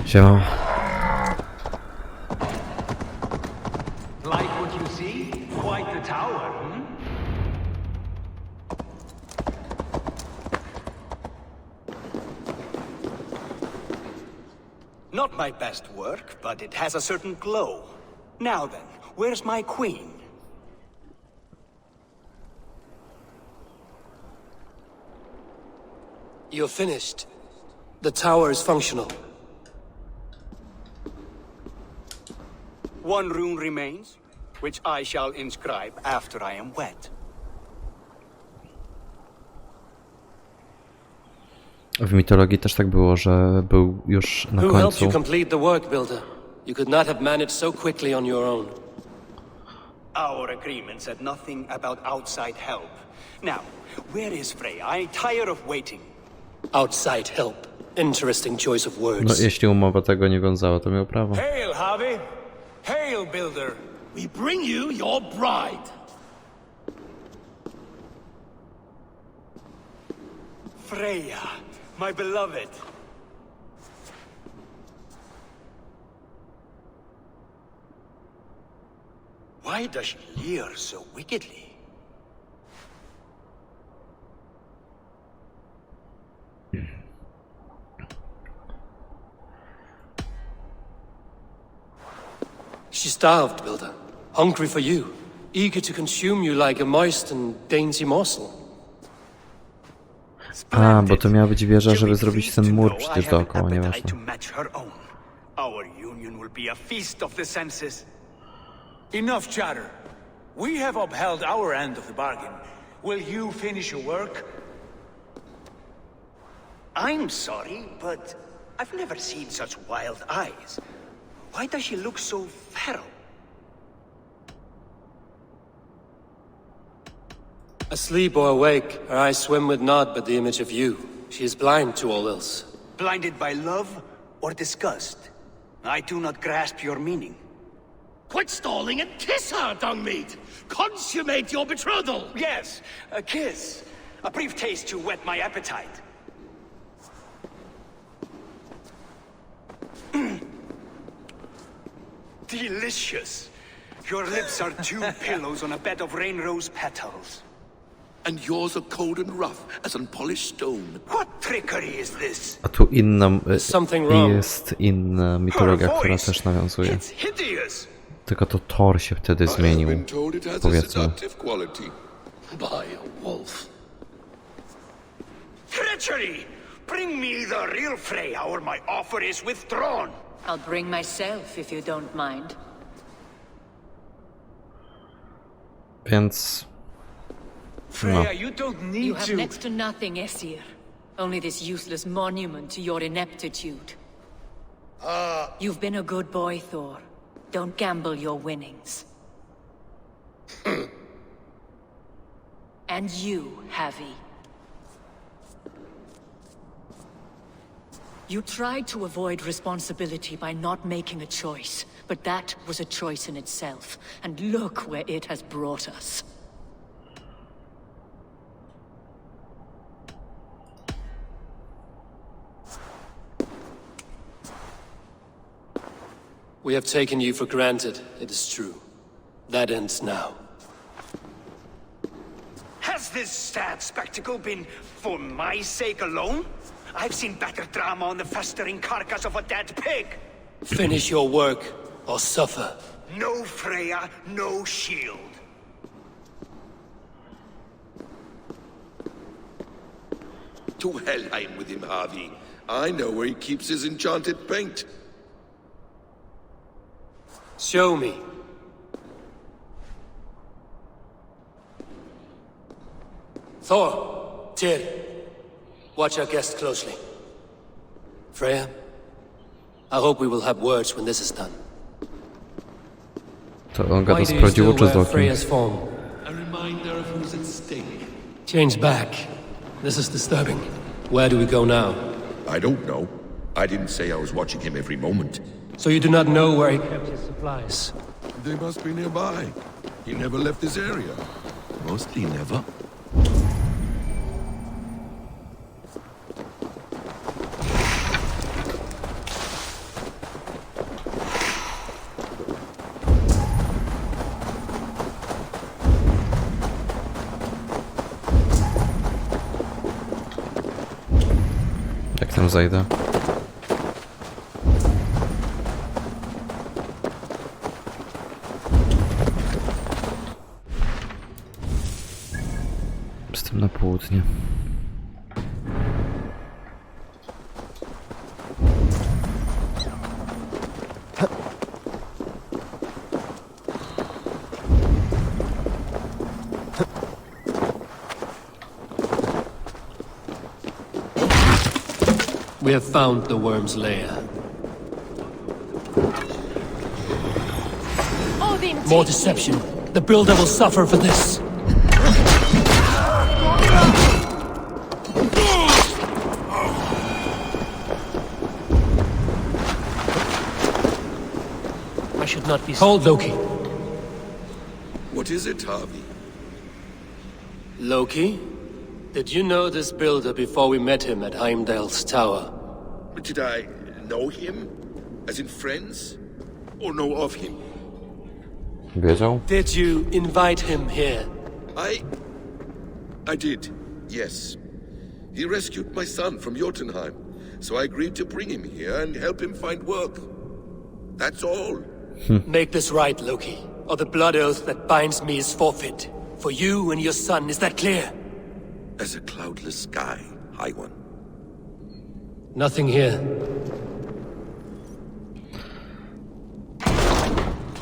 Siema. Like what you see? Quite the tower, hmm? Not my best work, but it has a certain glow. Now then, where's my queen? You're finished. The tower is functional. One rune remains, which I shall inscribe after I am wed. W mitologii też tak było, że był już na Who helped końcu. you complete the work, Builder? You could not have managed so quickly on your own. Our agreement said nothing about outside help. Now, where is Freya? I'm tired of waiting. Outside help. Interesting choice of No, words. jeśli umowa tego nie wiązała, to miał prawo. Hail, Harvey! Hail, Builder! We bring you your bride. Freya, my beloved. Why does she leer so wickedly? She starved, Builder. Hungry for you. Eager to consume you like a moist and dainty morsel. A, bo to miała być wieża, żeby zrobić ten mur przecież dookoła, nieważne. Our union will be a feast of the senses. Enough chatter. We have upheld our end of the bargain. Will you finish your work? I'm sorry, but I've never seen such wild eyes. Why does she look so feral? Asleep or awake, her eyes swim with naught but the image of you. She is blind to all else. Blinded by love or disgust? I do not grasp your meaning. Quit stalling and kiss her, dung meat! Consummate your betrothal! Yes, a kiss. A brief taste to whet my appetite. Delicious. Your lips are two pillows on a bed of rain rose petals. And yours are cold and rough as unpolished stone. What trickery is this? A tu inna, Something wrong. jest inna mitologia, która też nawiązuje. It's hideous. Tylko to Thor się wtedy I have zmienił, been told it has a powiedzmy. seductive quality. By a wolf. Treachery! Bring me the real Freya or my offer is withdrawn. I'll bring myself if you don't mind. Więc... Freya, you don't need You have to... next to nothing, Aesir. Only this useless monument to your ineptitude. You've been a good boy, Thor. Don't gamble your winnings. And you, Havi. You tried to avoid responsibility by not making a choice, but that was a choice in itself, and look where it has brought us. We have taken you for granted, it is true. That ends now. Has this sad spectacle been for my sake alone? I've seen better drama on the festering carcass of a dead pig. Finish your work, or suffer. No Freya, no shield. To Helheim with him, Harvey. I know where he keeps his enchanted paint. Show me. Thor, Tyr, watch our guest closely. Freya, I hope we will have words when this is done. To on Why gada z do you prawdziwą still czy z wear okiem? Freya's form? A reminder of who's at stake. Change back. This is disturbing. Where do we go now? I don't know. I didn't say I was watching him every moment. So you do not know where he kept his supplies? They must be nearby. He never left this area. Mostly never. Tam zajdę. Jestem na południe. We have found the worm's lair. More deception. The builder will suffer for this. I should not be... Hold, Loki. What is it, Harvey? Loki? Did you know this builder before we met him at Heimdall's tower? Did I know him? As in friends? Or know of him? Wiedział? Did you invite him here? I did, yes. He rescued my son from Jotunheim, so I agreed to bring him here and help him find work. That's all. Make this right, Loki, or the blood oath that binds me is forfeit. For you and your son, is that clear? As a cloudless sky, High One. Nothing here.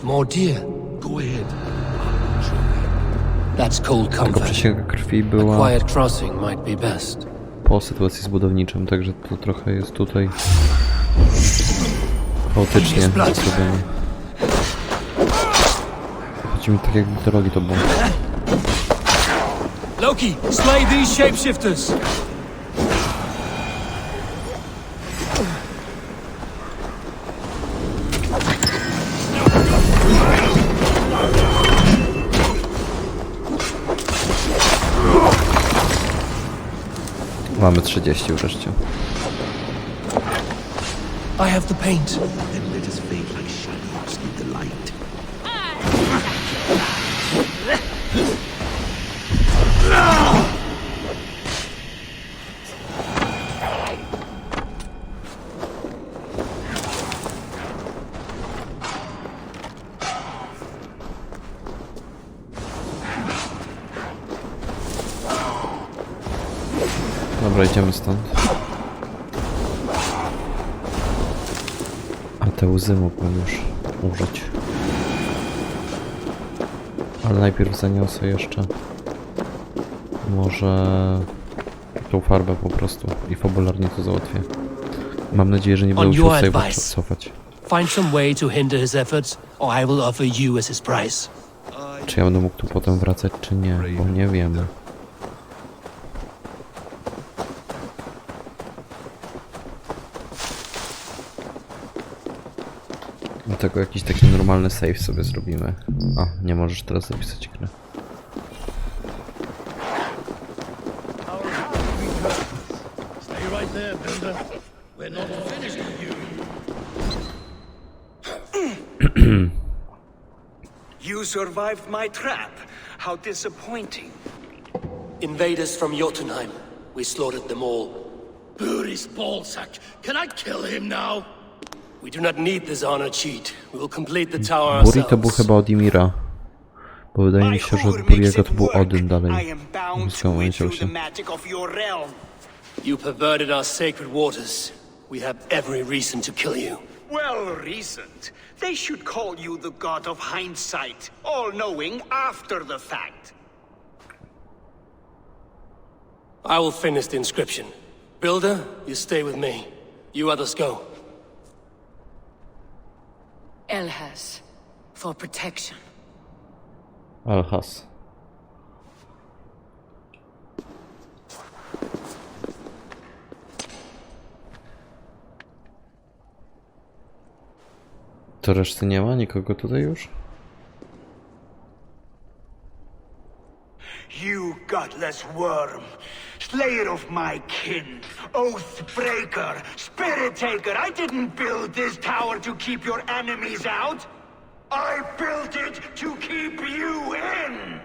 More deer. Go ahead. That's cold Tylko comfort. przysięga krwi A była quiet crossing might be best. po sytuacji z budowniczym, także to trochę jest tutaj chaotycznie zrobione. Chodzi mi tak jakby drogi to było. Loki, slay these shapeshifters! Mamy 30 wreszcie. I have the paint. Then let us fade like shadows in the light. Dobra, idziemy stąd. A te łzy mógłbym już użyć. Ale najpierw zaniosę jeszcze może tą farbę po prostu i fabularnie to załatwię. Mam nadzieję, że nie będę musiał sobie cofać. Find some way to hinder his efforts, or I will offer you as his price. Czy ja będę mógł tu potem wracać, czy nie, bo nie wiemy. Dlatego jakiś taki normalny save sobie zrobimy. A, nie możesz teraz zapisać gry. You survived my trap. How disappointing. Invaders from Jotunheim. We slaughtered them all. Booty's ballsack. Can I kill him now? We do not need this honor cheat. We will complete the tower Buri to był ourselves. chyba od Ymira. Bo wydaje mi się, że od Buriego to był Odyn dalej. Zgałęział się. You perverted our sacred waters. We have every reason to kill you. Well reasoned. They should call you the god of hindsight, all-knowing after the fact. I will finish the inscription. Builder, you stay with me. You others go. Elhas, for protection. Alhas. To reszty nie ma? Nikogo tutaj już? You godless worm, slayer of my kin, oath breaker, spirit taker. I didn't build this tower to keep your enemies out. I built it to keep you in.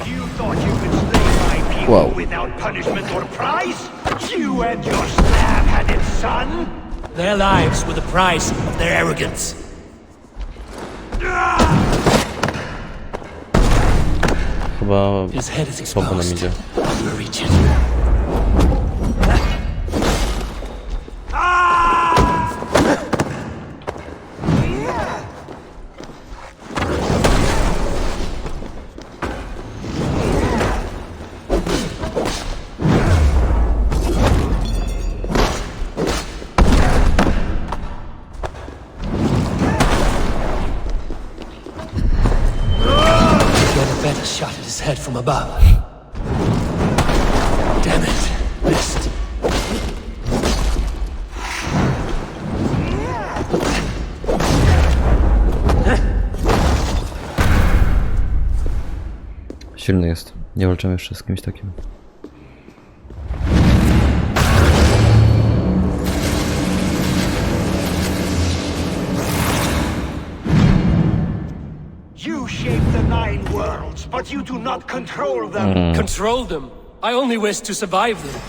You thought you could slay my people go without punishment or prize? You and your slab-headed son? Their lives were the price of their arrogance. Chyba His head is słabo nam exposed. idzie. Reach it. Better shot at his head from above. Damn it. Missed. Silny jest. Nie walczymy jeszcze z kimś takim. You shape the 9 worlds, but you do not control them. Control them. I only wish to survive them.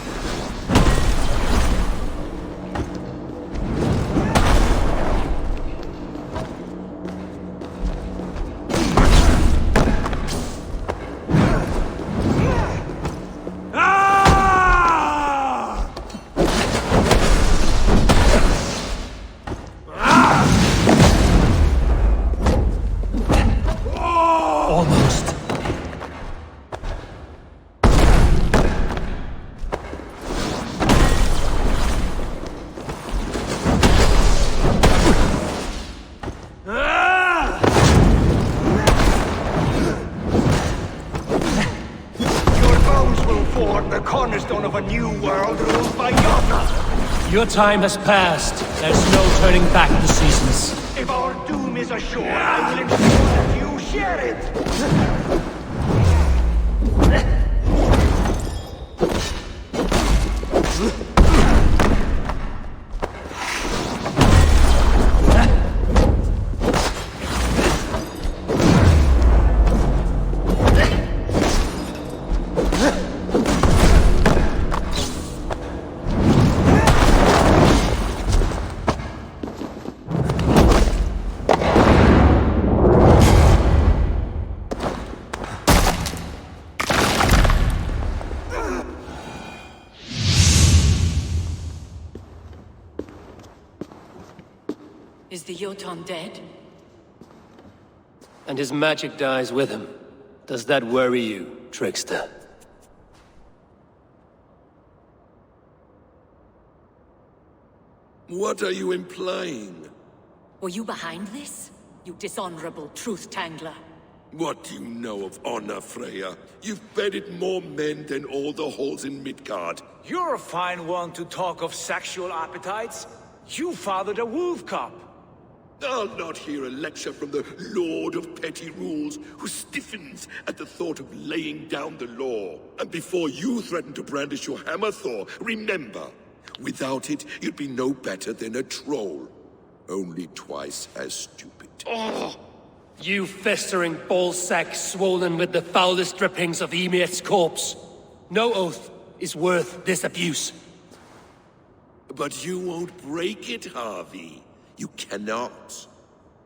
Almost. Your bones will form the cornerstone of a new world ruled by Yona. Your time has passed. There's no turning back the seasons. If our doom is assured, I will ensure that you share it. Is the Jotun dead? And his magic dies with him. Does that worry you, trickster? What are you implying? Were you behind this? You dishonorable truth-tangler. What do you know of honor, Freya? You've bedded more men than all the halls in Midgard. You're a fine one to talk of sexual appetites. You fathered a wolf cub. I'll not hear a lecture from the Lord of Petty Rules, who stiffens at the thought of laying down the law. And before you threaten to brandish your hammer, Thor, remember, without it, you'd be no better than a troll. Only twice as stupid. Oh! You festering ballsack swollen with the foulest drippings of Ymir's corpse. No oath is worth this abuse. But you won't break it, Harvey. You cannot.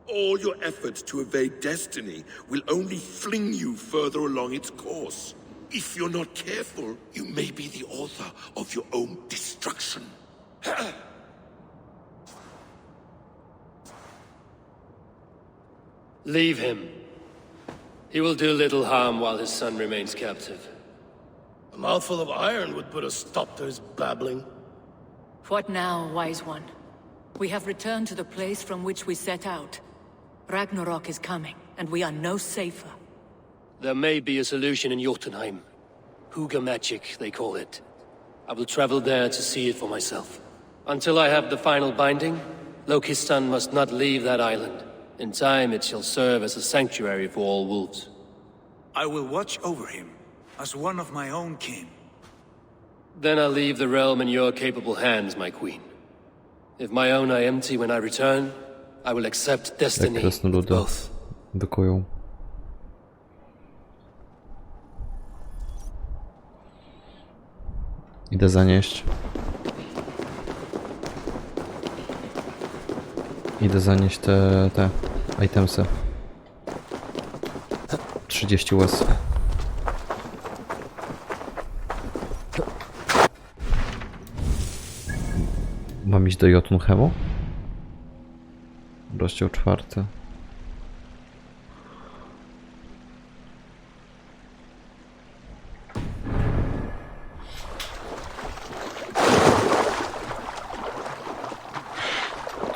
All your efforts to evade destiny will only fling you further along its course. If you're not careful, you may be the author of your own destruction. Leave him. He will do little harm while his son remains captive. A mouthful of iron would put a stop to his babbling. What now, wise one? We have returned to the place from which we set out. Ragnarok is coming, and we are no safer. There may be a solution in Jotunheim. Huga magic, they call it. I will travel there to see it for myself. Until I have the final binding, Loki's son must not leave that island. In time, it shall serve as a sanctuary for all wolves. I will watch over him, as one of my own kin. Then I'll leave the realm in your capable hands, my queen. If my own are empty when I return, I will accept destiny Jak krasnoludy both. wykują. Idę zanieść. Idę zanieść te itemsy. 30 łez. Mam iść do Jotunhemu? Rozdział 4.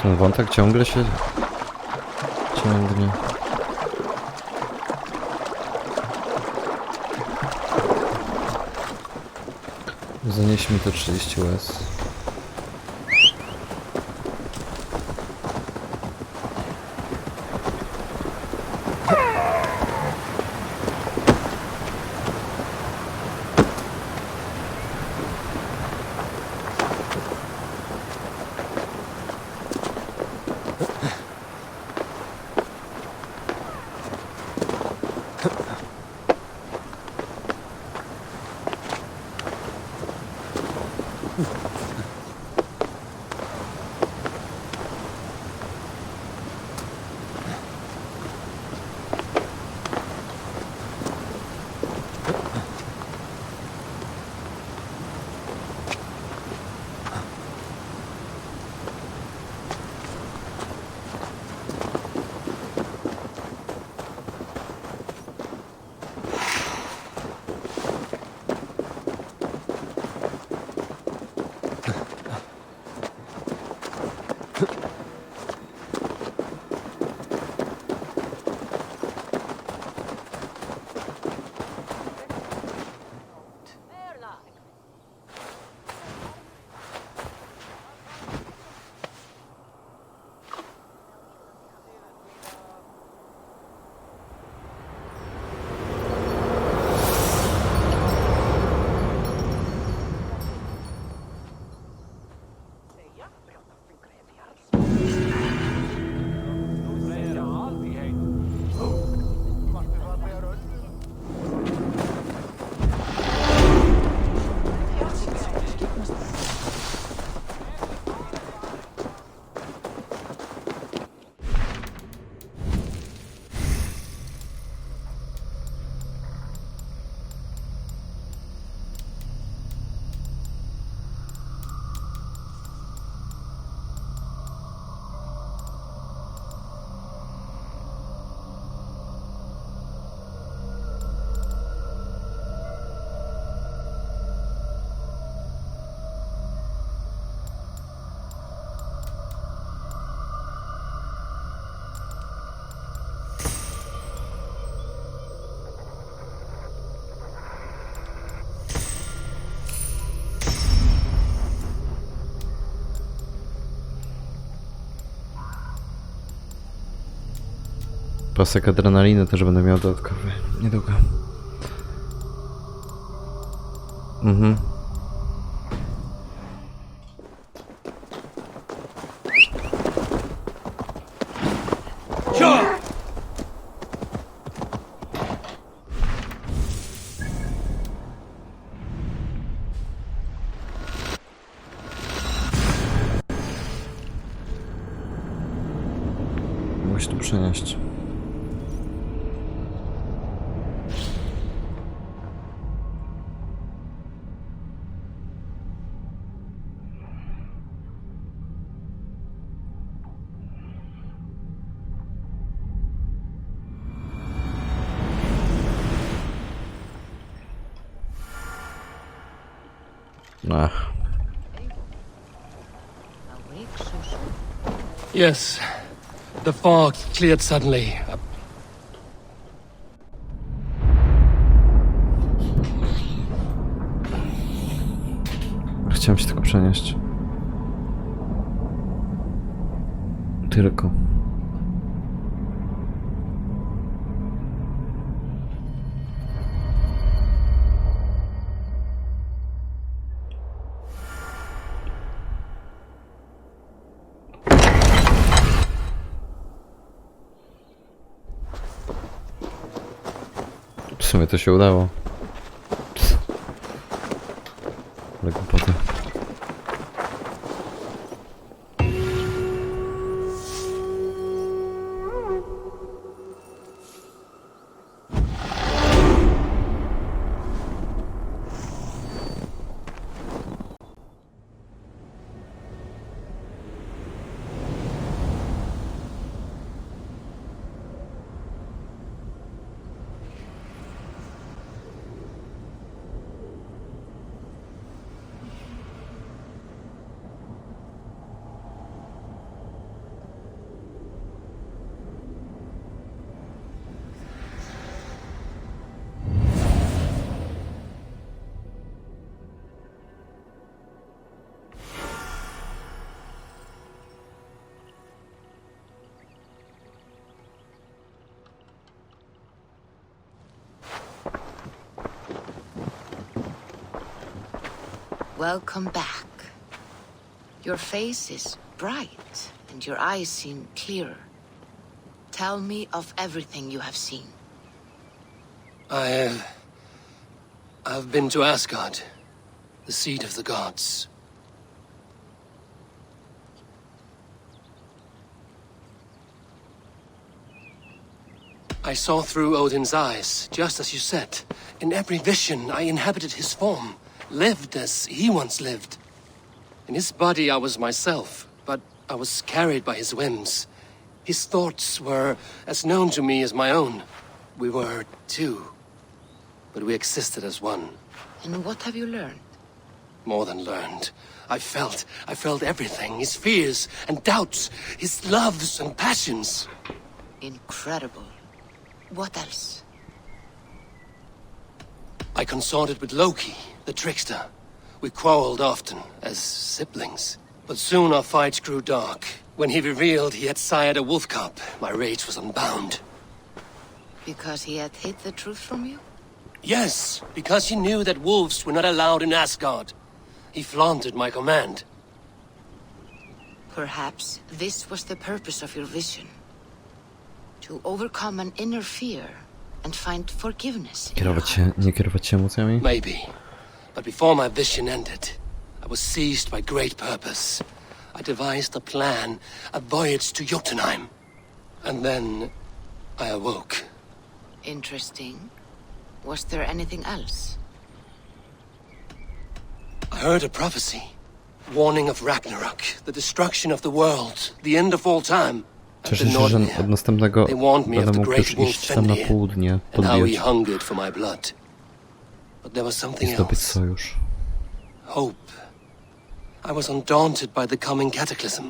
Ten wątek ciągle się ciągnie. Zanieśmy te 30 łez. Pasek adrenaliny też będę miał dodatkowy niedługo. Mogę się tu przenieść. Ach. Yes. The fog cleared suddenly. Chciałem się tylko przenieść. Tylko. W sumie to się udało. Ale głupota. Welcome back. Your face is bright, and your eyes seem clearer. Tell me of everything you have seen. I've been to Asgard, the seat of the gods. I saw through Odin's eyes, just as you said. In every vision, I inhabited his form, lived as he once lived. In his body, I was myself, but I was carried by his whims. His thoughts were as known to me as my own. We were two, but we existed as one. And what have you learned? More than learned. I felt everything. His fears and doubts, his loves and passions. Incredible. What else? I consorted with Loki, the trickster. We quarreled often, as siblings. But soon our fights grew dark. When he revealed he had sired a wolf cub, my rage was unbound. Because he had hid the truth from you? Yes, because he knew that wolves were not allowed in Asgard. He flaunted my command. Perhaps this was the purpose of your vision. To overcome an inner fear and find forgiveness in your heart. Nie kierować się emocjami? Maybe. But before my vision ended, I was seized by great purpose. I devised a plan, a voyage to Jotunheim. And then I awoke. Interesting. Was there anything else? I heard a prophecy. Warning of Ragnarok, the destruction of the world, the end of all time. Cieszę się, że od następnego będę mógł też iść tam na południe, podbijać i zdobyć sojusz. Hope. I was undaunted by the coming cataclysm.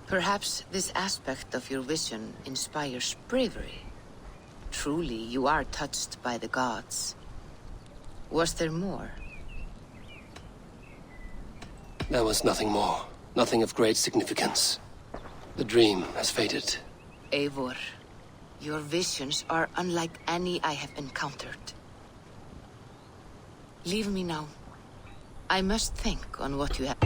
Perhaps this aspect of your vision inspires bravery. Truly, you are touched by the gods. Was there more? There was nothing more. Nothing of great significance. The dream has faded. Eivor, your visions are unlike any I have encountered. Leave me now. I must think on what you have...